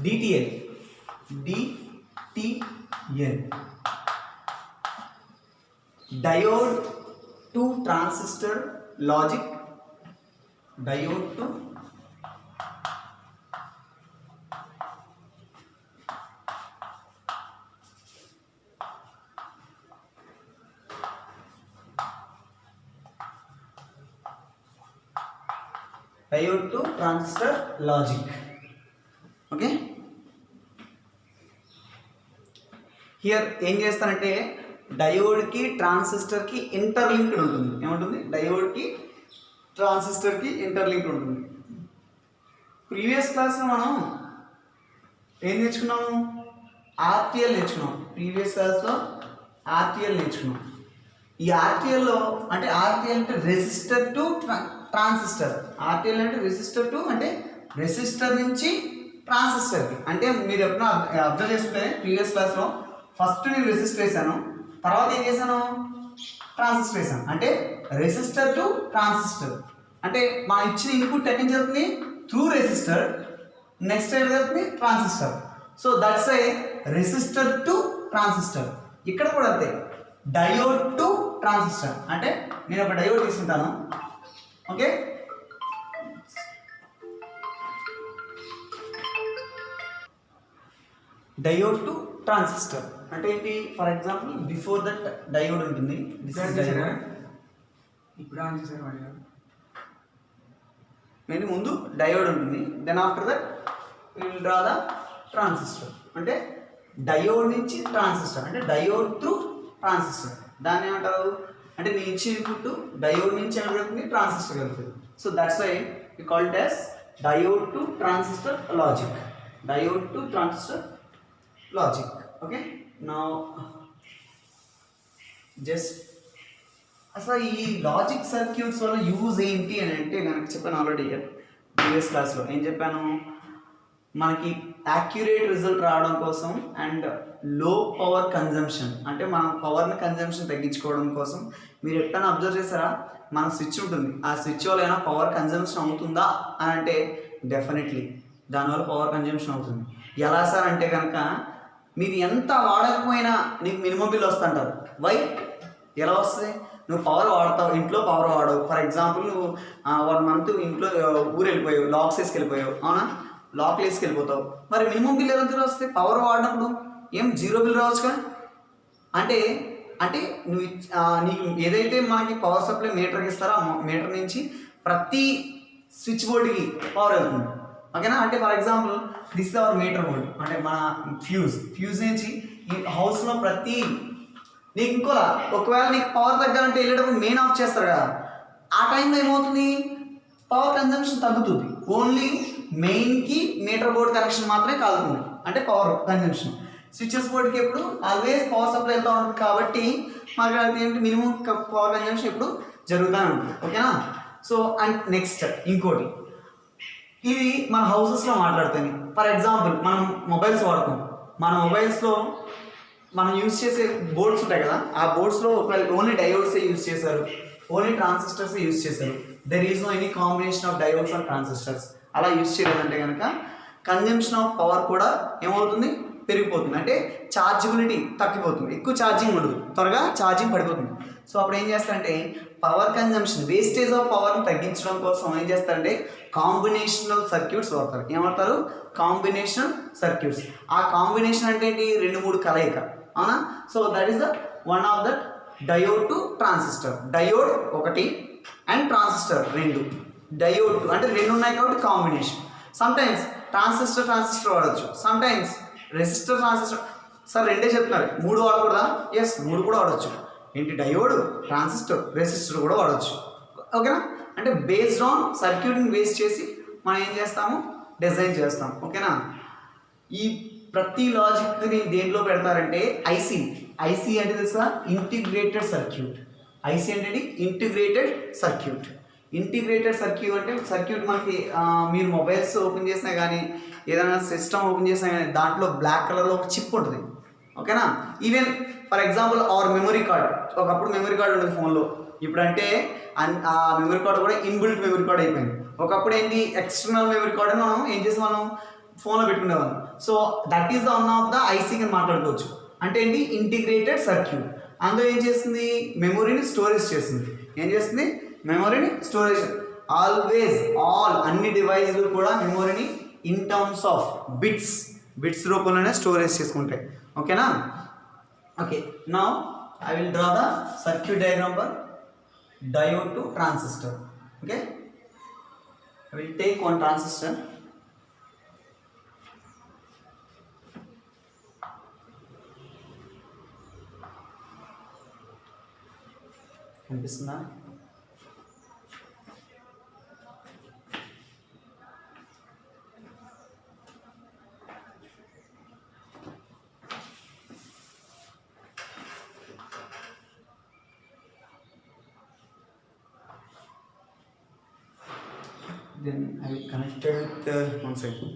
DTL, DTL, diode to transistor logic, diode to transistor logic. Okay, here ఏం చేస్తానంటే డయోడ్కి ట్రాన్సిస్టర్కి interlinked ఉంటుంది. ఏముంటుంది? డయోడ్కి ట్రాన్సిస్టర్కి interlinked ఉంటుంది. ప్రీవియస్ క్లాస్లో మనం ఏం నేర్చుకున్నాము? ఆర్టీఎల్ నేర్చుకున్నాం. ప్రీవియస్ క్లాస్లో ఆర్టీఎల్ నేర్చుకున్నాం. ఈ ఆర్టీఎల్లో అంటే ఆర్టీఎల్ అంటే రెసిస్టర్ టు ట్రాన్సిస్టర్. ఆర్టీఎల్ అంటే రెసిస్టర్ టు అంటే రెసిస్టర్ నుంచి ట్రాన్సిస్టర్కి. అంటే మీరు ఎప్పుడైనా అబ్జర్వ్ చేసుకుంటే ప్రీవియస్ క్లాస్లో ఫస్ట్ నేను రెసిస్టర్ వేసాను, తర్వాత ఏం చేశాను? ట్రాన్సిస్టర్ వేసాను. అంటే రెసిస్టర్ టు ట్రాన్సిస్టర్ అంటే మా ఇచ్చిన ఇన్పుట్ ఎక్కడి నుంచి జరుగుతుంది? Through resistor. నెక్స్ట్ ఏం జరుగుతుంది? Transistor. So that's a resistor to transistor. ఇక్కడ కూడా అంతే, డయోడ్ టు ట్రాన్సిస్టర్. అంటే నేను ఒక డయోడ్ తీసుకుంటాను. ఓకే, డయోడ్ టు ట్రాన్సిస్టర్ అంటే ఏంటి? For example before that diode ఉంటుంది. This is diode. ఇప్పుడు ఆన్ చేశారు. మేబీ ముందు డయోడ్ ఉంటుంది, then after that will draw the transistor. అంటే డయోడ్ నుంచి ట్రాన్సిస్టర్ అంటే డయోడ్ త్రూ ట్రాన్సిస్టర్. దాన్ని ఏమంటారు? అంటే నేను ఇచ్చే ఇన్పుట్ డయోడ్ నుంచి వెళ్తుంది, ట్రాన్సిస్టర్ వెళ్తుంది. So that's why we call it as diode to transistor logic. Diode to transistor logic. Okay, now just అసలు ఈ లాజిక్ సర్క్యూట్స్ వల్ల యూజ్ ఏంటి అని అంటే కనుక చెప్పాను ఆల్రెడీ ప్రీవియస్ క్లాస్లో. ఏం చెప్పాను? మనకి యాక్యురేట్ రిజల్ట్ రావడం కోసం అండ్ లో పవర్ కన్జంప్షన్ అంటే మనం పవర్ని కన్జంప్షన్ తగ్గించుకోవడం కోసం. మీరు ఎప్పుడైనా అబ్జర్వ్ చేస్తారా? మన స్విచ్ ఉంటుంది, ఆ స్విచ్ వల్ల ఏమైనా పవర్ కన్జంప్షన్ అవుతుందా అని అంటే డెఫినెట్లీ దానివల్ల పవర్ కన్జంప్షన్ అవుతుంది. ఎలా సార్ అంటే కనుక మీరు ఎంత వాడకపోయినా నీకు మినిమం బిల్ వస్తుంటారు. వై? ఎలా వస్తుంది? నువ్వు పవర్ వాడతావు, ఇంట్లో పవర్ వాడవు. ఫర్ ఎగ్జాంపుల్ నువ్వు 1 month ఇంట్లో ఊరు వెళ్ళిపోయావు, లాక్స్ వేసుకెళ్ళిపోయావు, అవునా? లాక్ వేసుకెళ్ళిపోతావు. మరి మినిమం బిల్ ఎలా వస్తుంది? పవర్ వాడినప్పుడు ఏం జీరో బిల్ రావచ్చుగా. అంటే అంటే నువ్వు నీకు ఏదైతే మనకి పవర్ సప్లై మీటర్కి ఇస్తారో ఆ మీటర్ నుంచి ప్రతి స్విచ్ బోర్డుకి పవర్ వెళ్తుంది. ఓకేనా? అంటే for example this is our meter board. అంటే మన ఫ్యూజ్ నుంచి ఈ హౌస్లో ప్రతి నీకు ఇంకోలా ఒకవేళ నీకు పవర్ తగ్గాలంటే వెళ్ళేటప్పుడు మెయిన్ ఆఫ్ చేస్తారు కదా, ఆ టైంలో ఏమవుతుంది? పవర్ కన్జంప్షన్ తగ్గుతుంది. ఓన్లీ మెయిన్కి మీటర్ బోర్డ్ కనెక్షన్ మాత్రమే కాలుతుంది, అంటే పవర్ కన్జంప్షన్. స్విచెస్ బోర్డ్కి ఎప్పుడు ఆల్వేస్ పవర్ సప్లై వెళ్తూ ఉంటుంది కాబట్టి మాకు ఏంటి మినిమం పవర్ కన్జంప్షన్ ఎప్పుడు జరుగుతూనే ఉంటుంది. ఓకేనా? సో అండ్ నెక్స్ట్ ఇంకోటి, ఇది మన హౌసెస్లో మాట్లాడుతాను. ఫర్ ఎగ్జాంపుల్ మనం మొబైల్స్ వాడుతాం. మన మొబైల్స్లో మనం యూజ్ చేసే బోర్డ్స్ ఉంటాయి కదా, ఆ బోర్డ్స్లో ఓన్లీ డయోడ్సే యూజ్ చేశారు, ఓన్లీ ట్రాన్సిస్టర్సే యూజ్ చేశారు. There is no any combination of diodes and transistors. అలా యూజ్ చేయలేదంటే కనుక కన్జంప్షన్ ఆఫ్ పవర్ కూడా ఏమవుతుంది? పెరిగిపోతుంది. అంటే ఛార్జబిలిటీ తగ్గిపోతుంది, ఎక్కువ ఛార్జింగ్ ఉండదు, త్వరగా ఛార్జింగ్ పడిపోతుంది. సో అప్పుడు ఏం చేస్తారంటే పవర్ కన్జంప్షన్ వేస్టేజ్ ఆఫ్ పవర్ని తగ్గించడం కోసం ఏం చేస్తారంటే కాంబినేషనల్ సర్క్యూట్స్ వాడతారు. ఏమంటారు? Combinational circuits. ఆ కాంబినేషన్ అంటే ఏంటి? 2-3 కలయిక, అవునా? So that is the one of that diode to transistor. Diode ఒకటి అండ్ ట్రాన్సిస్టర్ 2. డయోడ్ అంటే 2 ఉన్నాయి కాబట్టి కాంబినేషన్. సమ్టైమ్స్ ట్రాన్సిస్టర్ వాడచ్చు, సమ్టైమ్స్ రెసిస్టర్ ట్రాన్సిస్టర్. సార్ 2 చెప్తున్నారు, 3 వాడకూడదా? ఎస్, 3 కూడా వాడచ్చు. ఏంటి? డయోడ్, ట్రాన్సిస్టర్, రెసిస్టర్ కూడా వాడచ్చు. ఓకేనా? అంటే బేస్డ్ ఆన్ సర్క్యూట్ని బేస్ చేసి మనం ఏం చేస్తాము? డిజైన్ చేస్తాం. ఓకేనా? ఈ ప్రతి లాజిక్ని దేంట్లో పెడతారంటే ఐసీ అంటే తెలుసా? Integrated circuit. ఐసీ అంటే ఇంటిగ్రేటెడ్ సర్క్యూట్. ఇంటిగ్రేటెడ్ సర్క్యూట్ అంటే సర్క్యూట్ మనకి మీరు మొబైల్స్ ఓపెన్ చేసినా కానీ ఏదైనా సిస్టమ్ ఓపెన్ చేసినా కానీ దాంట్లో బ్లాక్ కలర్లో ఒక చిప్ ఉంటుంది. ఓకేనా? Even for example hour memory card. ఒకప్పుడు మెమరీ కార్డ్ ఉండేది ఫోన్లో, ఇప్పుడంటే ఆ మెమరీ కార్డ్ కూడా ఇన్బిల్ట్ మెమరీ కార్డ్ అయిపోయింది. ఒకప్పుడు ఏంటి? ఎక్స్టర్నల్ మెమరీ కార్డ్ మనం ఏం చేసాం? మనం ఫోన్లో పెట్టుకునేవాళ్ళం. So that is the one of the icing అని మాట్లాడుకోవచ్చు. అంటే ఏంటి, ఇంటిగ్రేటెడ్ సర్క్యూట్. అందులో ఏం చేస్తుంది, మెమొరీని స్టోరేజ్ చేస్తుంది. ఏం చేస్తుంది, మెమొరీని స్టోరేజ్. ఆల్వేస్ అన్ని డివైస్లు కూడా మెమొరీని ఇన్ టర్మ్స్ ఆఫ్ బిట్స్ రూపంలోనే స్టోరేజ్ చేసుకుంటాయి. ఓకేనా? Okay, now I will draw the circuit diagram for diode to transistor. Okay, I will take one transistor. కనిపిస్తుందా? Then I will connect it with one second.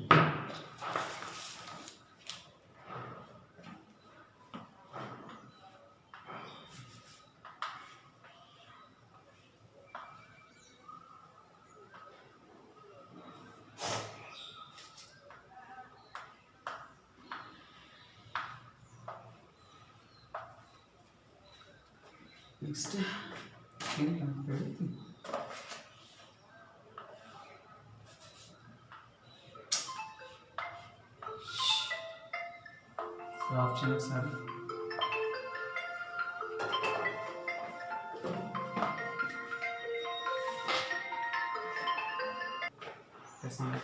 Next, can connect everything. Option sorry. That's not it.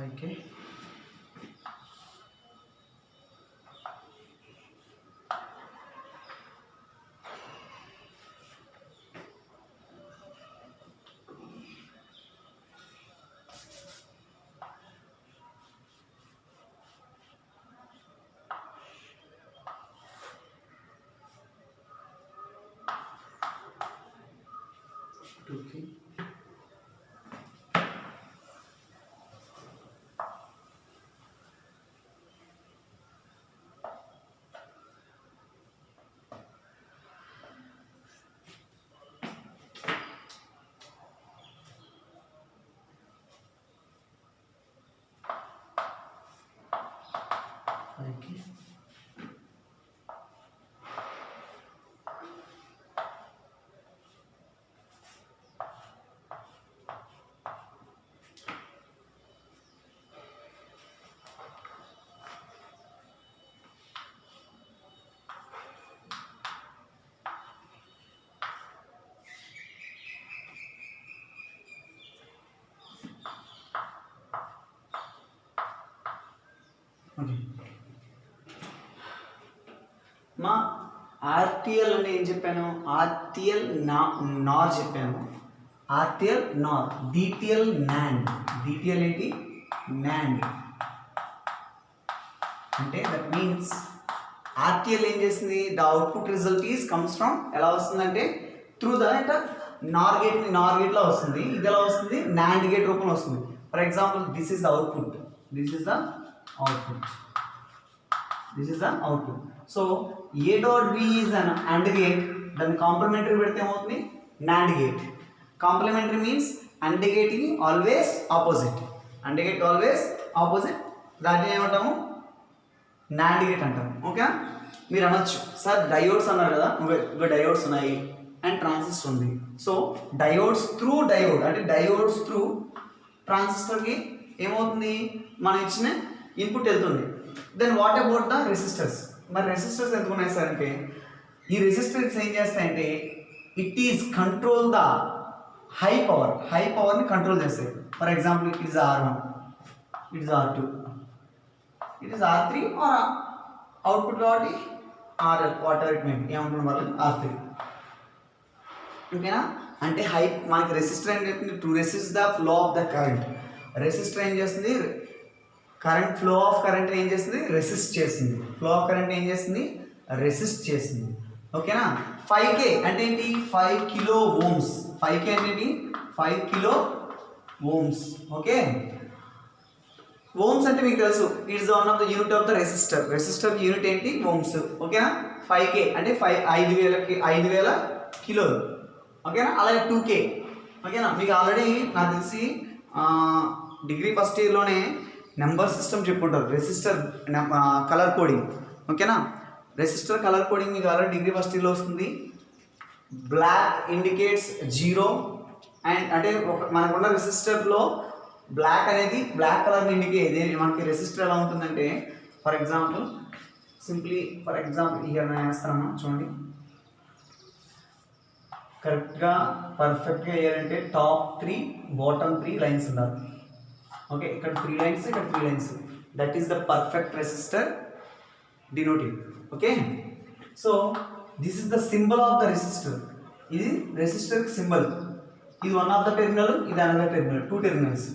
Okay. Okay. Okay. Okay, మా ఆర్టిఎల్ అంటే ఏం చెప్పాను, ఆర్టిఎల్ నార్ చెప్పాను, ఆర్టిఎల్ నార్, DTL NAND. DTL ఏంటి, NAND. అంటే that means ఆర్టిఎల్ ఏం చేస్తుంది, the output result is comes from, ఎలా వస్తుందంటే త్రూ ద నార్ గేట్లో వస్తుంది. ఇది ఎలా వస్తుంది, నాండ్ గేట్ రూపంలో వస్తుంది. For example this is the output, this is the output, this is the output. So a dot b is an AND gate, then complementary పెడితే ఏమవుతుంది, NAND gate. Complementary means AND gate కి always opposite, AND gate always opposite, దాన్ని ఏమంటాము, NAND gate అంటాము. Okay, మీరు అనొచ్చు sir diodes అన్నారు కదా, ఇంకా డయోడ్స్ ఉన్నాయి అండ్ ట్రాన్సిస్టర్ ఉంది. సో డయోడ్స్ త్రూ డయోడ్ అంటే డయోడ్స్ త్రూ ట్రాన్సిస్టర్కి ఏమవుతుంది, మనం ఇచ్చిన ఇన్పుట్ వెళ్తుంది. Then what about the resistors, మరి రెసిస్టర్స్ ఎందుకు ఉన్నాయి సార్ అంటే, ఈ రెసిస్టర్స్ ఏం చేస్తాయంటే it is control the high పవర్ని కంట్రోల్ చేస్తాయి. For example it is R1, it is R2, it is R3 or output కాబట్టి RL, whatever it may be, ఏమంటున్న వాళ్ళు R3. ఓకేనా? అంటే మనకి రెసిస్టర్ ఏం చేస్తుంది, to resist the flow of the current. Resistor ఏం చేస్తుంది, కరెంట్ ఫ్లో ఆఫ్ కరెంట్ ఏం చేస్తుంది, రెసిస్ట్ చేస్తుంది. ఫ్లో ఆఫ్ కరెంట్ ఏం చేస్తుంది, రెసిస్ట్ చేస్తుంది. ఓకేనా. 5K అంటే ఏంటి, 5 కిలో ఓమ్స్. 5K అంటే ఏంటి, 5 కిలో ఓమ్స్. ఓకే, ఓమ్స్ అంటే మీకు తెలుసు, it's one of the unit of the resistor. Resistor unit ఏంటి, ఓమ్స్. ఓకేనా. 5K అంటే 5,000 కిలోలు. ఓకేనా. అలాగే 2K. ఓకేనా. మీకు ఆల్రెడీ నాకు తెలిసి డిగ్రీ ఫస్ట్ ఇయర్లోనే నెంబర్ సిస్టమ్ చెప్పుకుంటారు, రెసిస్టర్ కలర్ కోడింగ్. ఓకేనా. రెసిస్టర్ కలర్ కోడింగ్ మీకు ఆల్రెడీ డిగ్రీ ఫస్ట్ ఇయర్లో వస్తుంది. బ్లాక్ ఇండికేట్స్ 0 అండ్ అంటే మనకున్న రెసిస్టర్లో బ్లాక్ అనేది బ్లాక్ కలర్ ఇండికేట్. మనకి రెసిస్టర్ ఎలా ఉంటుందంటే, ఫర్ ఎగ్జాంపుల్ ఇక్కడ నేను వేస్తాను చూడండి. కరెక్ట్గా పర్ఫెక్ట్గా వేయాలంటే టాప్ 3 బాటమ్ 3 లైన్స్ ఉండాలి. ఓకే, ఇక్కడ 3 లైన్స్, ఇక్కడ 3 lines. That is the perfect resistor denoting. Okay, so this is the symbol of the resistor. ఇది రెసిస్టర్ సింబల్. ఇది వన్ ఆఫ్ ద టెర్మినల్, ఇది అనదర్ టెర్మినల్, 2 టెర్మినల్స్.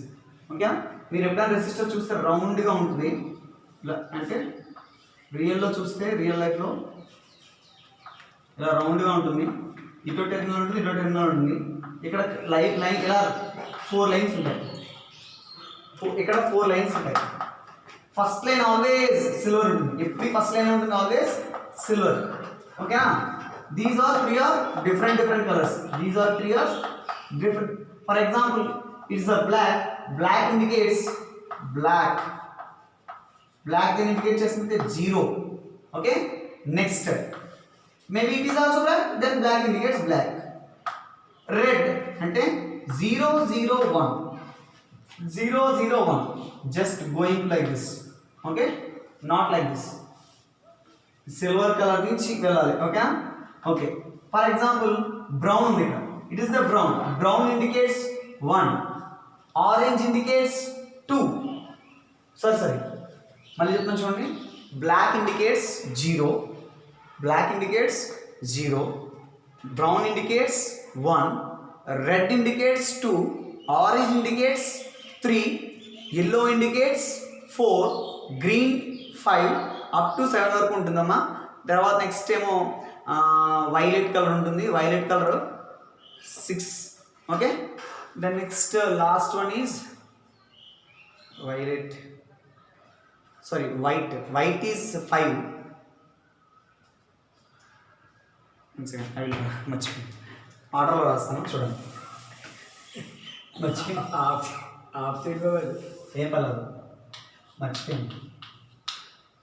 ఓకే, మీరు ఎప్పుడైనా resistor చూస్తే రౌండ్గా ఉంటుంది ఇలా, అంటే రియల్లో చూస్తే రియల్ లైఫ్లో ఇలా రౌండ్గా ఉంటుంది. ఇటో టెర్మినల్ ఉంటుంది, ఇటో టెర్మినల్ ఉంటుంది. ఇక్కడ లైన్ ఇలా 4 లైన్స్ ఉంటాయి. ఇక్కడ 4 లైన్స్ ఉంటాయి. ఫస్ట్ లైన్ ఆల్వేస్ సిల్వర్ ఉంటుంది. ఎప్పుడు ఫస్ట్ లైన్ ఉంటుంది ఆల్వేస్ సిల్వర్. ఓకేనా. These are 3 are different colours. These are 3 are different. For example it's a black. Black indicates black. Black దీన్ని ఇండికేట్ చేస్తుంటే 0. Okay, next maybe it is also black, then black indicates black. Red అంటే 001 just going like this. Okay, not like this. Silver color నుంచి వెళ్ళాలి. Okay. Okay, for example brown ఉంది ఇక్కడ. It is the brown indicates 1, orange indicates 2. Sorry మళ్ళీ చెప్తాను చూడండి. Black indicates 0, black indicates 0, brown indicates 1, red indicates 2, orange indicates 3, yellow indicates 4, green 5, up to 7 వరకు ఉంటుందమ్మా. తర్వాత నెక్స్ట్ ఏమో వైలెట్ కలర్ ఉంటుంది, violet colour 6. Okay, then next last one is white is 5. మర్చిపోయి ఆర్డర్లో రాస్తాను చూడండి. మర్చిపోయి ఏం పర్లేదు, మర్చిపోయింది.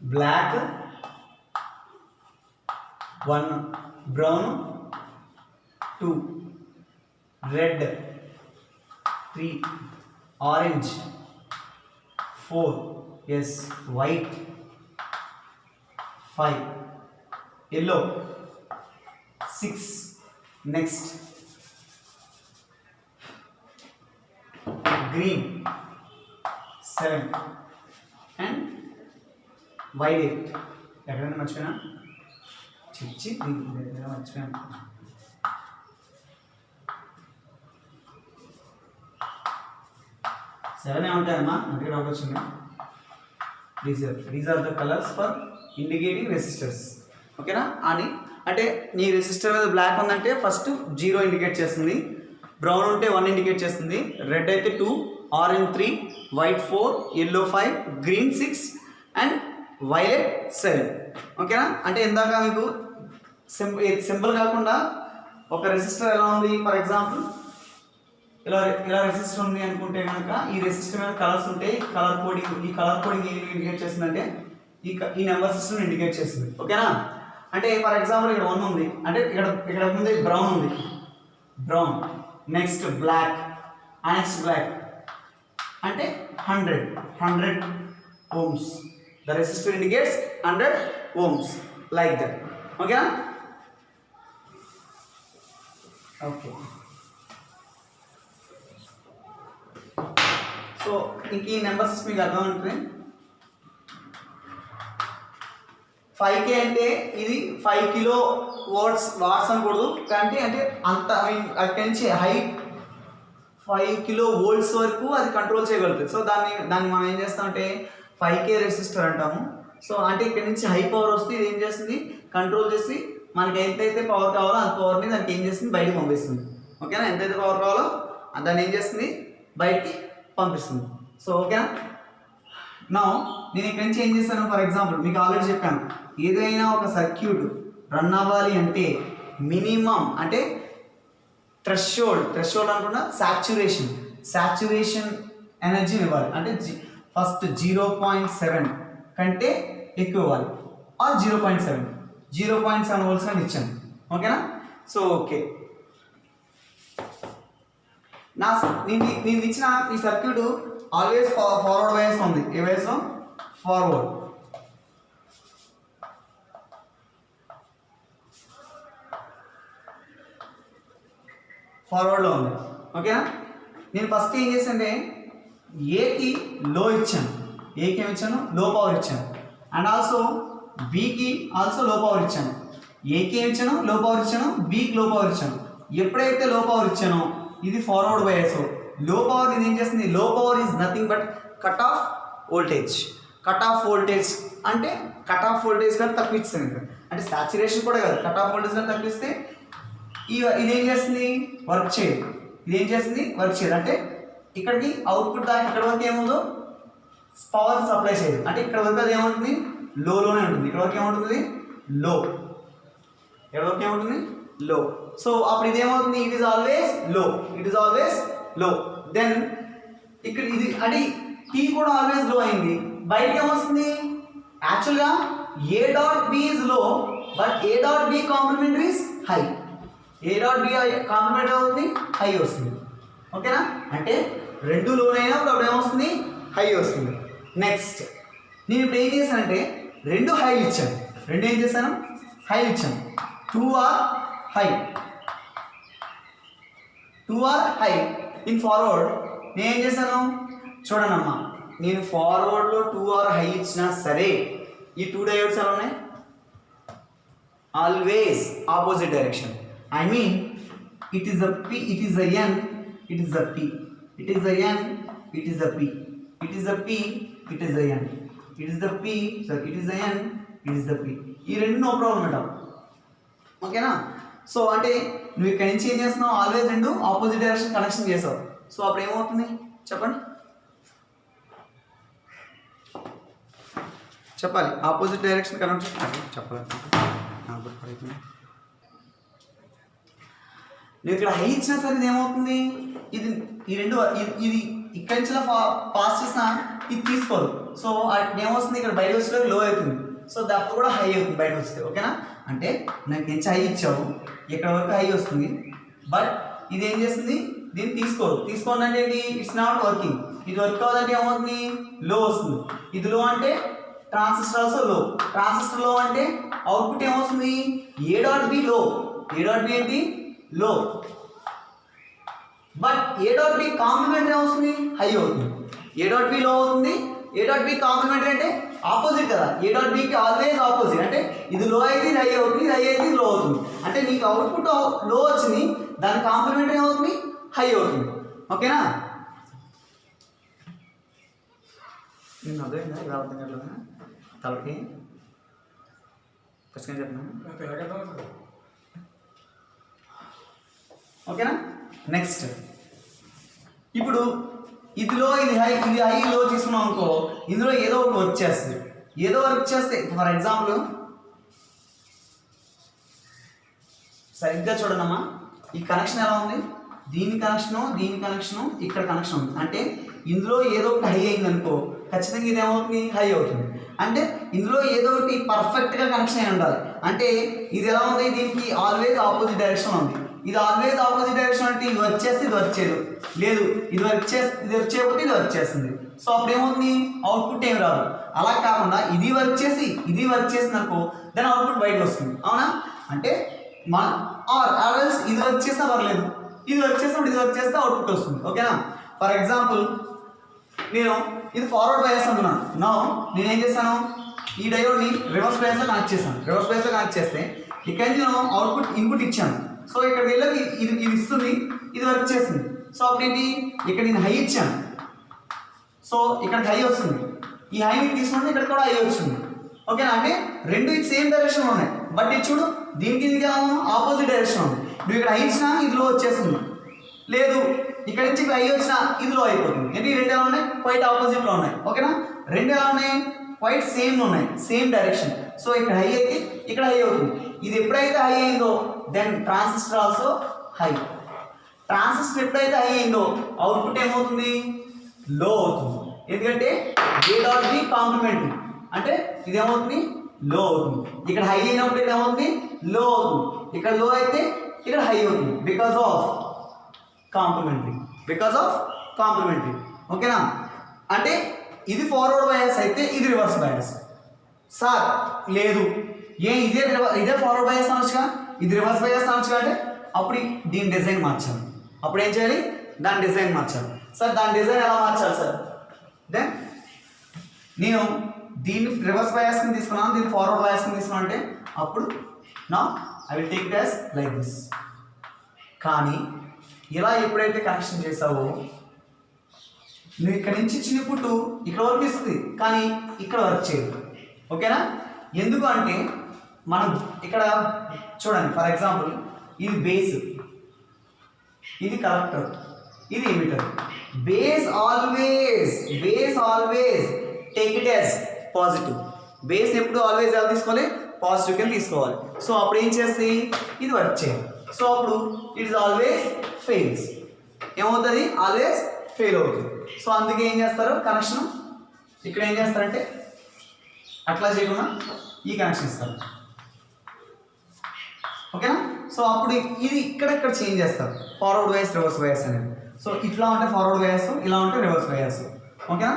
బ్లాక్ 1, బ్రౌన్ 2, రెడ్ 3, ఆరెంజ్ 4, ఎస్ white 5, yellow 6. Next green 7 and violet. ఎక్కడైనా మర్చిపోయినా మర్చిపోయాను. 7 ఏమంటాయమ్మా, అందుకే డౌట్ వచ్చింది. These are the colours for indicating resistors. ఓకేనా. అని అంటే నీ రెసిస్టర్ మీద బ్లాక్ ఉందంటే ఫస్ట్ 0 ఇండికేట్ చేస్తుంది, బ్రౌన్ ఉంటే 1 ఇండికేట్ చేస్తుంది, రెడ్ అయితే 2, orange 3, white 4, yellow 5, green 6 and violet 7. ఓకేనా. అంటే ఇందాక మీకు సింపుల్ కాకుండా ఒక రెసిస్టర్ ఎలా ఉంది, ఫర్ ఎగ్జాంపుల్ ఇలా రెసిస్టర్ ఉంది అనుకుంటే కనుక ఈ రెసిస్టర్ మీద కలర్స్ ఉంటాయి. ఈ కలర్ కోడింగ్ ఏమి ఇండికేట్ చేస్తుందంటే ఈ నెంబర్ సిస్టమ్ ఇండికేట్ చేస్తుంది. ఓకేనా. అంటే ఫర్ ఎగ్జాంపుల్ ఇక్కడ 1 ఉంది అంటే ఇక్కడ ముందు బ్రౌన్ ఉంది, brown. Next black, next black అంటే 100 ohms. The resistor indicates 100 ohms like that. ఓకేనా. ఓకే, సో ఇంక ఈ నెంబర్స్ మీకు అర్థం ఉంటుంది. 5K అంటే ఇది 5 కిలో వాట్స్ అనకూడదు, కానీ అంటే అంత అక్కడి నుంచి హైట్ 5 కిలో వోల్ట్స్ వరకు అది కంట్రోల్ చేయగలుగుతుంది. సో దాన్ని మనం ఏం చేస్తామంటే 5K రెసిస్టర్ అంటాము. సో అంటే ఇక్కడ నుంచి హై పవర్ వస్తే ఇది ఏం చేస్తుంది, కంట్రోల్ చేసి మనకి ఎంతైతే పవర్ కావాలో అంత పవర్ని దానికి ఏం చేస్తుంది, బయటకు పంపిస్తుంది. ఓకేనా, ఎంతైతే పవర్ కావాలో దాన్ని ఏం చేస్తుంది, బయటికి పంపిస్తుంది. సో ఓకేనా, నా నేను ఇక్కడ నుంచి ఏం చేస్తాను, ఫర్ ఎగ్జాంపుల్ మీకు ఆల్రెడీ చెప్పాను, ఏదైనా ఒక సర్క్యూట్ రన్ అవ్వాలి అంటే మినిమం అంటే థ్రెషోల్డ్ అనుకున్న సాచురేషన్ ఎనర్జీని ఇవ్వాలి. అంటే ఫస్ట్ 0.7 కంటే ఎక్కువ ఇవ్వాలి, ఆర్ 0.7 వోల్ట్స్ అని ఇచ్చాను. ఓకేనా, సో ఓకే, నేను ఇచ్చిన ఈ సర్క్యూట్ ఆల్వేస్ ఫార్వర్డ్ బయాస్ ఉంది. ఏ బయాస్లో, ఫార్వర్డ్. ఫార్వర్డ్లో ఉంది. ఓకేనా, నేను ఫస్ట్ ఏం చేశానంటే ఏకి లో ఇచ్చాను, ఏకి ఏమి ఇచ్చాను, లో పవర్ ఇచ్చాను. అండ్ ఆల్సో బీకి ఆల్సో లో పవర్ ఇచ్చాను. ఏకి ఏమి ఇచ్చాను, లో పవర్ ఇచ్చాను. బీకి లో పవర్ ఇచ్చాను. ఎప్పుడైతే లో పవర్ ఇచ్చానో ఇది ఫార్వర్డ్ బయాస్. లో పవర్ ఇది ఏం చేస్తుంది, లో power is nothing but cut off voltage అంటే కట్ ఆఫ్ వోల్టేజ్ కానీ తక్కువ ఇస్తుంది. అంటే సాచురేషన్ కూడా కాదు, కట్ ఆఫ్ వోల్టేజ్ కానీ తక్కువిస్తే ఇదేం చేస్తుంది, వర్క్ చేయదు. ఇదేం చేస్తుంది, వర్క్ చేయదు. అంటే ఇక్కడికి అవుట్పుట్ దాకా ఇక్కడ వరకు ఏముందో పవర్ సప్లై చేయదు. అంటే ఇక్కడ వరకు అది ఏముంటుంది, లోనే ఉంటుంది. ఇక్కడ వరకు ఏముంటుంది, లో. ఇక్కడ వరకు ఏముంటుంది, లో. సో అప్పుడు ఇదేమవుతుంది, ఇట్ ఈస్ ఆల్వేస్ లో. దెన్ ఇక్కడ ఇది అంటే టీ కూడా ఆల్వేస్ లో అయింది. బయటకి ఏమొస్తుంది, యాక్చువల్గా A dot B is low, but A dot B complementary is high. A dot B complement అవుతుంది, హై వస్తుంది. ఓకేనా, అంటే రెండు లోనైనప్పుడు అప్పుడు ఏమొస్తుంది, హై వస్తుంది. నెక్స్ట్ నేను ఇప్పుడు ఏం చేశానంటే రెండు హైలు ఇచ్చాను. ఏం చేశాను, హైలు ఇచ్చాను. 2 are హై ఇన్ ఫార్వర్డ్. నేను ఏం చేశాను చూడండి అమ్మా, నేను ఫార్వర్డ్లో 2 are హై ఇచ్చినా సరే ఈ 2 డయోడ్స్ ఎలా ఉన్నాయి, always opposite direction. I mean it is a P, it is a N, it is a P, it is a N, it is a P, it is a P, it is a N, it is the P, sorry, it is a N, it is the P. ఈ రెండు no problem అంటాం. ఓకేనా, so అంటే నువ్వు ఇక్కడ నుంచి ఏం చేస్తున్నావు, ఆల్వేస్ రెండు ఆపోజిట్ డైరెక్షన్ కనెక్షన్ చేసావు. సో అప్పుడు ఏమవుతుంది చెప్పండి, చెప్పాలి. ఆపోజిట్ డైరెక్షన్ కనెక్షన్ చెప్పాలి. నువ్వు ఇక్కడ హై ఇచ్చినా సరే ఇది ఏమవుతుంది, ఈ రెండు ఇది ఇక్కడి నుంచి పాస్ చేసిన ఇది తీసుకోదు. సో ఏమవుతుంది, ఇక్కడ బయట వచ్చే లో అవుతుంది. సో దాంట్లో కూడా హై అవుతుంది బయట వస్తే. ఓకేనా, అంటే నాకు ఎంత హై ఇచ్చావు, ఇక్కడ వరకు హై వస్తుంది, బట్ ఇది ఏం చేస్తుంది, దీన్ని తీసుకోండి అంటే ఏంటి, ఇట్స్ నాట్ వర్కింగ్. ఇది వర్క్ అవ్వాలంటే ఏమవుతుంది, లో వస్తుంది. ఇది లో అంటే ట్రాన్సిస్టర్ ఆల్సో లో. ట్రాన్సిస్టర్ లో అంటే అవుట్పుట్ ఏమవుతుంది, ఏ డాట్ బి లో. ఏ డాట్ బి ఏంటి, లో. But A dot B complementary ఏమవుతుంది, హై అవుతుంది. ఏ డాట్ బి లో అవుతుంది, ఏ డాట్ బి కాంప్లిమెంటరీ అంటే ఆపోజిట్ కదా. ఏ డాట్ బికి ఆల్వేస్ ఆపోజిట్. అంటే ఇది లో అయితే ఇది హై అవుతుంది, ఇది హై అయితే ఇది లో అవుతుంది. అంటే నీకు అవుట్పుట్ లో వచ్చింది, దాని కాంప్లిమెంటరీ అవుతుంది, హై అవుతుంది. ఓకేనా, నేను అర్థమైందా, ఇలా అర్థం కావట్లేదా తలకి ఫస్ట్ చెప్పినాను. ఓకేనా, నెక్స్ట్ ఇప్పుడు ఇదిలో ఇది హై లో తీసుకున్నాం అనుకో, ఇందులో ఏదో ఒకటి వర్క్ చేస్తుంది. ఏదో వర్క్ చేస్తే ఫర్ ఎగ్జాంపుల్ సరిగ్గా చూడనమ్మా, ఈ కనెక్షన్ ఎలా ఉంది, దీని కనెక్షను ఇక్కడ కనెక్షన్ ఉంది. అంటే ఇందులో ఏదో ఒకటి హై అయింది అనుకో, ఖచ్చితంగా ఇది ఏమవుతుంది, హై అవుతుంది. అంటే ఇందులో ఏదో ఒకటి పర్ఫెక్ట్గా కనెక్షన్ అయి ఉండాలి. అంటే ఇది ఎలా ఉంది, దీనికి ఆల్వేస్ ఆపోజిట్ డైరెక్షన్ ఉంది. ఇది ఆల్వేస్ ఆపోజిట్ డైరెక్షన్ అంటే ఇది వర్క్ చేస్తే ఇది వర్క్ చేయదు, లేదు ఇది వర్క్ చేయకపోతే ఇది వర్క్ చేస్తుంది. సో అప్పుడు ఏమవుతుంది, అవుట్పుట్ ఏమి రాదు. అలా కాకుండా ఇది వర్క్ చేసింది అనుకో, దాని అవుట్పుట్ బయటకు వస్తుంది. అవునా, అంటే మన ఆర్ఎల్స్ ఇది వర్క్ చేస్తే పర్లేదు, ఇది వర్క్ చేసినప్పుడు ఇది వర్క్ చేస్తే అవుట్పుట్ వస్తుంది. ఓకేనా, ఫర్ ఎగ్జాంపుల్ నేను ఇది ఫార్వర్డ్ బయాస్ అంటున్నాను. నా నేనేం చేశాను, ఈ డయోడ్ని రివర్స్ బయాస్లో కనెక్ట్ చేశాను. రివర్స్ బయాస్లో కనెక్ట్ చేస్తే ఇక్కడ నేను అవుట్పుట్ ఇన్పుట్ ఇచ్చాను. సో ఇక్కడ వెళ్ళి ఇది ఇస్తుంది, ఇది వర్క్ చేస్తుంది. సో అప్పుడు ఏంటి, ఇక్కడ నేను హై ఇచ్చాను, సో ఇక్కడ హై వస్తుంది. ఈ హైని తీసుకుంటే ఇక్కడ కూడా హై వచ్చింది. ఓకేనా, అంటే రెండు ఇది సేమ్ డైరెక్షన్ ఉన్నాయి, బట్ ఇది చూడు దీనికి ఇది ఆపోజిట్ డైరెక్షన్ ఉంది. నువ్వు ఇక్కడ హై ఇచ్చినా ఇది లో వచ్చేస్తుంది, లేదు ఇక్కడ నుంచి హై వచ్చినా ఇది లో అయిపోతుంది. ఏంటి రెండు ఎలా ఉన్నాయి, క్వైట్ ఆపోజిట్లో ఉన్నాయి. ఓకేనా, రెండు ఎలా ఉన్నాయి, క్వైట్ సేమ్ ఉన్నాయి, సేమ్ డైరెక్షన్. సో ఇక్కడ హై అయితే ఇక్కడ హై అవుతుంది. ఇది ఎప్పుడైతే హై అయిందో then transistor also high. Transistor ఎప్పుడైతే హై అయిందో అవుట్పుట్ ఏమవుతుంది, లో అవుతుంది. ఎందుకంటే ఏ డాట్ బి కాంప్లిమెంటరీ, అంటే ఇది ఏమవుతుంది, లో అవుతుంది. ఇక్కడ హై అయినప్పుడు ఇక్కడ ఏమవుతుంది, లో అవుతుంది. ఇక్కడ లో అయితే ఇక్కడ హై అవుతుంది, బికాస్ ఆఫ్ కాంప్లిమెంటరీ. ఓకేనా, అంటే ఇది ఫార్వర్డ్ బయాస్ అయితే ఇది రివర్స్ బయాస్. సార్ లేదు ఇదే ఫార్వర్డ్ బయాస్ అనొచ్చుగా, ఇది రివర్స్ బయాస్ అనొచ్చుగా, అంటే అప్పుడు దీని డిజైన్ మార్చాలి. అప్పుడు ఏం చేయాలి, దాని డిజైన్ మార్చాలి. సార్ దాని డిజైన్ ఎలా మార్చాలి సార్, దెన్ నేను దీన్ని రివర్స్ బయాస్ కింద తీసుకున్నాను, దీన్ని ఫార్వర్డ్ బయాస్ కింద తీసుకున్నాను అంటే అప్పుడు నా I will take it as like this. కానీ ఇలా ఎప్పుడైతే కనెక్షన్ చేసావో నువ్వు ఇక్కడ నుంచి ఇచ్చిన ఇన్పుట్ ఇక్కడ వరకు ఇస్తుంది, కానీ ఇక్కడ వర్క్ చేయదు. ఓకేనా, ఎందుకు అంటే మనం ఇక్కడ చూడండి, ఫర్ ఎగ్జాంపుల్ ఇది బేస్, ఇది కలెక్టర్, ఇది emitter. Base always take it as positive. Base ఎప్పుడు ఆల్వేస్ ఎలా తీసుకోవాలి, పాజిటివ్ కింద తీసుకోవాలి. సో అప్పుడు ఏం చేస్తే ఇది వర్క్ చేయాలి. సో అప్పుడు ఇట్ ఇస్ ఆల్వేస్ ఫెయిల్స్. ఏమవుతుంది, ఆల్వేస్ ఫెయిల్ అవుతుంది. సో అందుకే ఏం చేస్తారు, కనెక్షన్ ఇక్కడ ఏం చేస్తారంటే అట్లా చేయకుండా ఈ కనెక్షన్ ఇస్తారు. ఓకేనా, సో అప్పుడు ఇది ఇక్కడ చేంజ్ చేస్తారు, ఫార్వర్డ్ బయాస్ రివర్స్ బయాస్ అనేది. సో ఇట్లా ఉంటే ఫార్వర్డ్ బయాస్, ఇలా ఉంటే రివర్స్ బయాస్. ఓకేనా,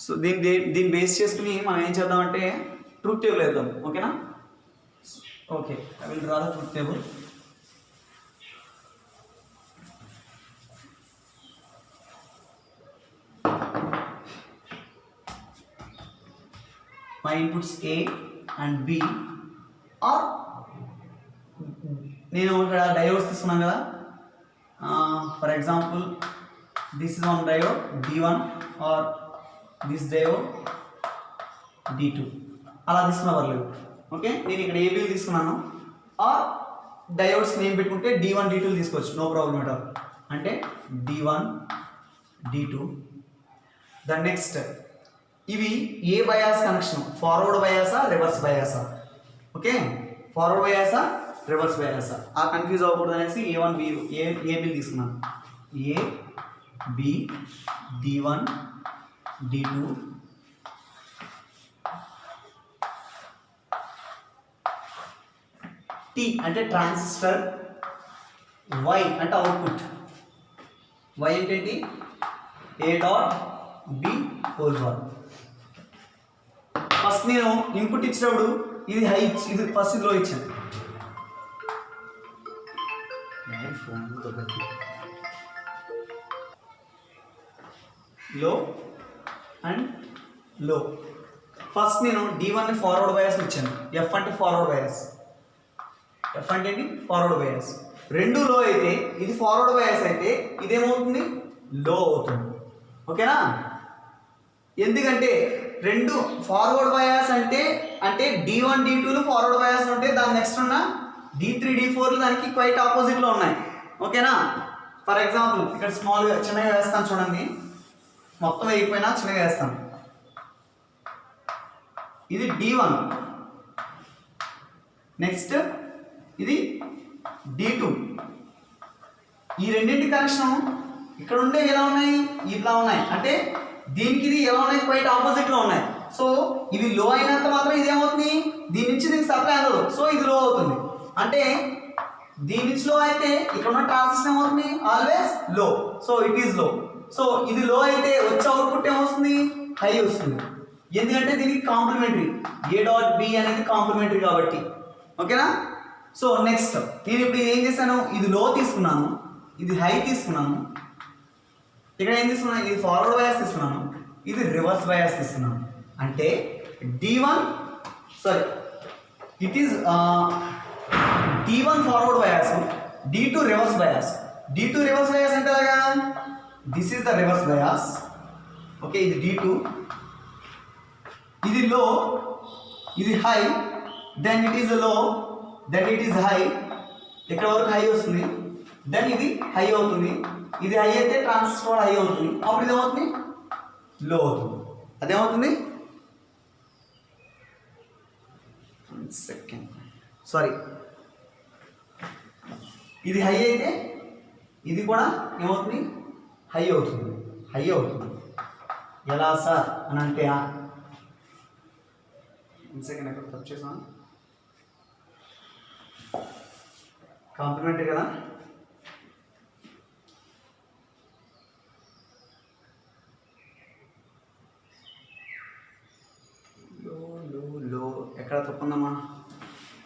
సో దీన్ని బేస్ చేసుకుని మనం ఏం చేద్దామంటే ట్రూత్ టేబుల్ వేద్దాం. ఓకేనా, okay I will draw the truth table. My inputs A and B are, నేను ఇక్కడ డయోడ్స్ తీసుకున్నాను కదా, for example this is one diode D1 or this diode D2 అలా తీసుకున్న పర్లేదు. ఓకే, నేను ఇక్కడ AB తీసుకున్నాను, ఆర్ డయోడ్స్ నేమ్ పెట్టుకుంటే D1 D2 తీసుకోవచ్చు, నో ప్రాబ్లం ఎట్ ఆల్. అంటే D1 D2. ద నెక్స్ట్ ఇవి ఏ బయాస్ కనెక్షన్, ఫార్వర్డ్ బయాసా రివర్స్ బయాసా. ఓకే, ఫార్వర్డ్ బయాసా రివర్స్ బయాసా ఆ కన్ఫ్యూజ్ అవ్వకూడదు అనేసి A1 B AB తీసుకున్నాను. A B D1 D2 T అంటే ట్రాన్సిస్టర్, Y అంటే అవుట్పుట్. Y అంటే ఏంటి, A dot B whole bar. First నేను ఇన్పుట్ ఇచ్చినప్పుడు ఇది హై ఇది ఫస్ట్ లో ఇచ్చాను, లో అండ్ లో. ఫస్ట్ నేను D1 ని ఫార్వర్డ్ బయాస్ ఇచ్చాను, F అంటే ఫార్వర్డ్ బయాస్, F అంటే ఏంటి ఫార్వర్డ్ బయాస్. రెండు లో అయితే ఇది ఫార్వర్డ్ బయాస్ అయితే ఇదేమవుతుంది, లో అవుతుంది. ఓకేనా, ఎందుకంటే రెండు ఫార్వర్డ్ బయాస్ అంటే D1 D2లు ఫార్వర్డ్ బయాస్ ఉంటే దాని నెక్స్ట్ ఉన్న D3 D4లు దానికి క్వైట్ ఆపోజిట్లో ఉన్నాయి. ఓకేనా, ఫర్ ఎగ్జాంపుల్ ఇక్కడ స్మాల్గా చిన్నగా వేస్తాను చూడండి, మొత్తం అయిపోయినా చిన్నగా వేస్తాను. ఇది D1, నెక్స్ట్ ఇది D2. ఈ రెండింటి కనెక్షన్ ఇక్కడ ఉండేవి ఎలా ఉన్నాయి, ఇట్లా ఉన్నాయి. అంటే దీనికి ఇది ఎలా ఉన్నాయి, క్వైట్ ఆపోజిట్లో ఉన్నాయి. సో ఇవి లో అయినంత మాత్రం ఇది ఏమవుతుంది, దీని నుంచి దీనికి సప్లై అందదు, సో ఇది లో అవుతుంది. అంటే దీని నుంచి లో అయితే ఇక్కడ ఉన్న ట్రాన్సిస్టర్ ఏమవుతుంది, ఆల్వేస్ లో. సో ఇట్ ఈస్ లో. సో ఇది లో అయితే వచ్చే అవుట్పుట్ ఏమొస్తుంది, హై వస్తుంది. ఎందుకంటే దీనికి కాంప్లిమెంటరీ, A డాట్ B అనేది కాంప్లిమెంటరీ కాబట్టి. ఓకేనా, సో నెక్స్ట్ నేను ఇప్పుడు ఏం చేశాను, ఇది లో తీసుకున్నాను, ఇది హై తీసుకున్నాను, ఇక్కడ ఏం తీసుకున్నాను, ఇది ఫార్వర్డ్ బయాస్ తీసుకున్నాను, ఇది రివర్స్ బయాస్ తీసుకున్నాను. అంటే D1 sorry it is D1 forward bias, D2 reverse bias. D2 reverse bias అంటే అలాగా this is the reverse bias. Okay, ఇది D2, ఇది లో, ఇది high, then it is low, then it is high, ఇక్కడ వరకు high వస్తుంది, then ఇది high అవుతుంది, ఇది హై అయితే ట్రాన్సిస్టర్ హై అవుతుంది, అప్పుడు ఇది ఏమవుతుంది లో అవుతుంది. అదేమవుతుంది సెకండ్ సారీ, ఇది హై అయితే ఇది కూడా ఏమవుతుంది హై అవుతుంది, హై అవుతుంది. ఎలా సార్ అని అంటే సెకండ్ ఎక్కడ తప్పు చేసాం, కాంప్లిమెంటరీ కదా. లో లో లో ఎక్కడ తప్పుందమ్మా,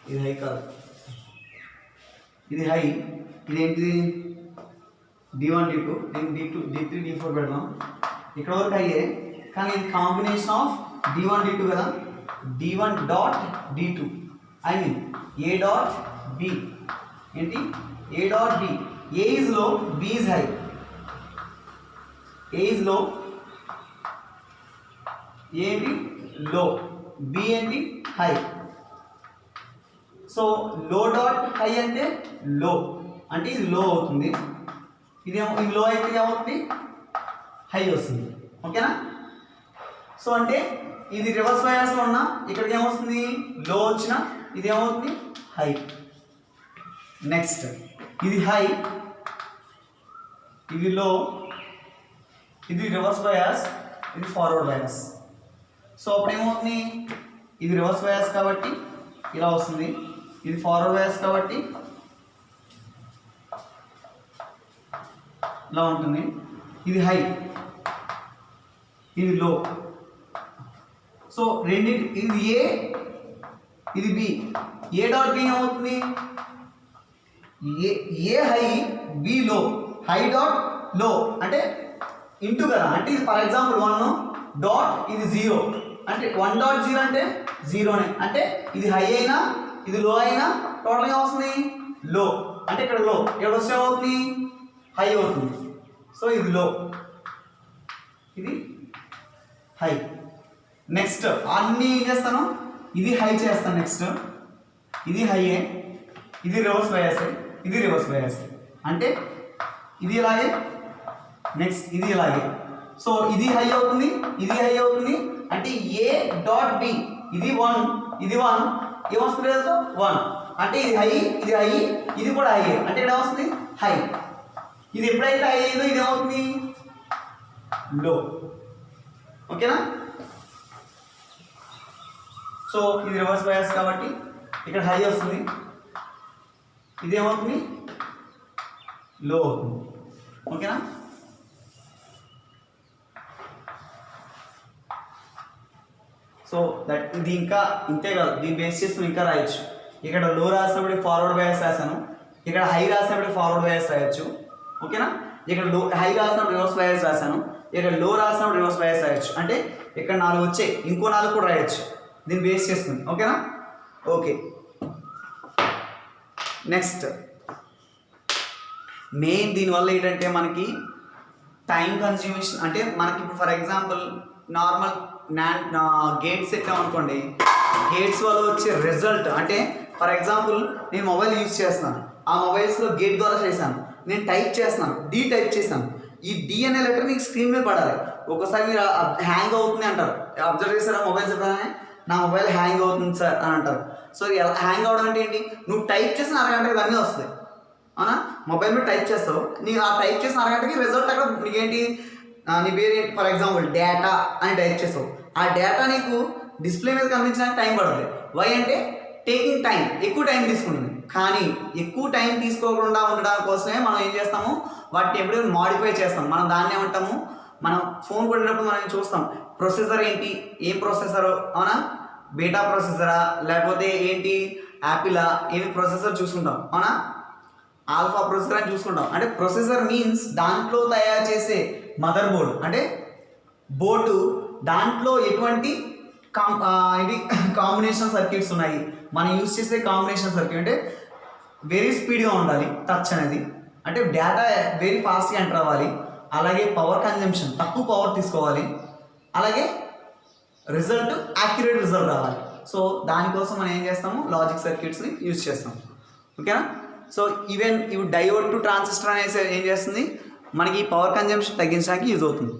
ఇది హై కాదు, ఇది హై, ఇదేంటిది D1 D2, దీనికి D2 D3 D4 పెడదాం. ఇక్కడ వరకు హైయే, కానీ ఇది కాంబినేషన్ ఆఫ్ D1 D2 కదా, D1 dot D2 I mean A dot B, ఏంటి A dot B, A is low, B is high, A is low, A ఏంటి లో, B ఏంటి హై. సో లో డాట్ హై అంటే లో, అంటే ఇది లో అవుతుంది, ఇది లో అయితే ఏమవుతుంది హై వస్తుంది. ఓకేనా. సో అంటే ఇది రివర్స్ బయాస్లో ఉన్న ఇక్కడికి ఏమొస్తుంది లో వచ్చిన ఇది ఏమవుతుంది హై. నెక్స్ట్ ఇది హై, ఇది లో, ఇది రివర్స్ బయాస్, ఇది ఫార్వర్డ్ బయాస్. సో అప్పుడు ఏమవుతుంది, ఇది రివర్స్ బయాస్ కాబట్టి ఇలా వస్తుంది, ఇది ఫార్వర్డ్ బయాస్ కాబట్టి ఇలా ఉంటుంది, ఇది హై, ఇది లో. సో రెండింటి, ఇది ఏ, ఇది బి, ఏ డాట్ బి ఏమవుతుంది ఏ హై బి లో, హై డాట్ లో అంటే ఇంటూ కదా, అంటే ఇది ఫర్ ఎగ్జాంపుల్ 1 డాట్ ఇది 0 అంటే 1 డాట్ 0 అంటే 0నే, అంటే ఇది హై అయినా ఇది లో అయినా టోటల్గా వస్తుంది లో, అంటే ఇక్కడ లో, ఇక్కడ వస్తే ఏమవుతుంది హై అవుతుంది. సో ఇది లో, ఇది హై. నెక్స్ట్ అన్నీ ఏం చేస్తాను, ఇది హై చేస్తాను, నెక్స్ట్ ఇది హైయే, ఇది రివర్స్ బయాస్, ఇది రివర్స్ బయాస్, అంటే ఇది ఇలాగే, నెక్స్ట్ ఇది ఇలాగే. సో ఇది హై అవుతుంది, ఇది హై అవుతుంది, అంటే ఏ డాట్ బి, ఇది 1, ఇది 1, ఏమొస్తుంది 1, అంటే ఇది హై, ఇది హై, ఇది కూడా హై, అంటే ఇక్కడ వస్తుంది హై. ఇది ఎప్పుడైతే హై అయిందో ఇది ఏమవుతుంది లో. ఓకేనా. సో ఇది రివర్స్ బయాస్ కాబట్టి ఇక్కడ హై వస్తుంది, ఇది ఏమవుతుంది లో అవుతుంది. ఓకేనా. సో దట్ ఇది ఇంకా ఇంతే కాదు, దీన్ని బేస్ చేసుకుని ఇంకా రాయొచ్చు. ఇక్కడ లో రాసినప్పుడు ఫార్వర్డ్ బయాస్ రాశాను, ఇక్కడ హై రాసినప్పుడు ఫార్వర్డ్ బయాస్ రాయొచ్చు. ఓకేనా. ఇక్కడ లో హై రాసినప్పుడు రివర్స్ బయాస్ రాశాను, ఇక్కడ లో రాసినప్పుడు రివర్స్ బయాస్ రాయొచ్చు, అంటే ఇక్కడ 4 వచ్చాయి, ఇంకో 4 కూడా రాయొచ్చు దీన్ని బేస్ చేసుకుని. ఓకేనా. ఓకే, నెక్స్ట్ మెయిన్ దీనివల్ల ఏంటంటే మనకి టైం కన్జ్యూమేషన్, అంటే మనకి ఇప్పుడు ఫర్ ఎగ్జాంపుల్ నార్మల్ గేట్స్ ఎట్టామనుకోండి, గేట్స్ వల్ల వచ్చే రిజల్ట్, అంటే ఫర్ ఎగ్జాంపుల్ నేను మొబైల్ యూజ్ చేస్తున్నాను, ఆ మొబైల్స్లో గేట్ ద్వారా చేశాను, నేను టైప్ చేస్తున్నాను, డి టైప్ చేశాను, ఈ డి అనే లెటర్ మీకు స్క్రీన్ మీద పడాలి. ఒకసారి మీరు హ్యాంగ్ అవుతుంది అంటారు, అబ్జర్వ్ చేస్తారా మొబైల్ చెప్పగానే నా మొబైల్ హ్యాంగ్ అవుతుంది సార్ అని అంటారు. సో హ్యాంగ్ అవడం అంటే ఏంటి, నువ్వు టైప్ చేసిన అరగంటకి అన్నీ వస్తాయి, అవునా. మొబైల్ మీద టైప్ చేస్తావు, నీకు ఆ టైప్ చేసిన అరగంటకి రిజల్ట్ అక్కడ నీకేంటి, నీ పేరు ఏంటి ఫర్ ఎగ్జాంపుల్ డేటా అని టైప్ చేస్తావు, ఆ డేటా నీకు డిస్ప్లే మీద కనిపించడానికి టైం పడుతుంది. వై అంటే టేకింగ్ టైం, ఎక్కువ టైం తీసుకుంటుంది. కానీ ఎక్కువ టైం తీసుకోకుండా ఉండడం కోసమే మనం ఏం చేస్తాము, వాటిని ఎప్పుడైనా మాడిఫై చేస్తాం. మనం దాన్ని ఏమంటాము, మనం ఫోన్ కొట్టినప్పుడు మనం చూస్తాం ప్రొసెసర్ ఏంటి, ఏం ప్రొసెసర్, అవునా, బీటా ప్రొసెసరా లేకపోతే ఏంటి యాపిలా, ఏమి ప్రొసెసర్ చూసుకుంటాం, అవునా, ఆల్ఫా ప్రొసెసర్ అని చూసుకుంటాం. అంటే ప్రొసెసర్ మీన్స్ దాంట్లో తయారు చేసే మదర్ బోర్డు, అంటే బోర్డు, దాంట్లో ఎటువంటి కాంబినేషన్ సర్క్యూట్స్ ఉన్నాయి, మనం యూజ్ చేసే కాంబినేషన్ సర్క్యూట్, అంటే వెరీ స్పీడ్గా ఉండాలి టచ్ అనేది, అంటే డేటా వెరీ ఫాస్ట్గా ఎంటర్ అవ్వాలి, అలాగే పవర్ కన్జంప్షన్ తక్కువ పవర్ తీసుకోవాలి, అలాగే రిజల్ట్ యాక్యురేట్ రిజల్ట్ రావాలి. సో దానికోసం మనం ఏం చేస్తాము, లాజిక్ సర్క్యూట్స్ని యూజ్ చేస్తాం. ఓకేనా? సో ఈవెన్ ఇవి డయోడ్ టు ట్రాన్సిస్టర్ అనేసి ఏం చేస్తుంది, మనకి పవర్ కన్జంప్షన్ తగ్గించడానికి యూజ్ అవుతుంది.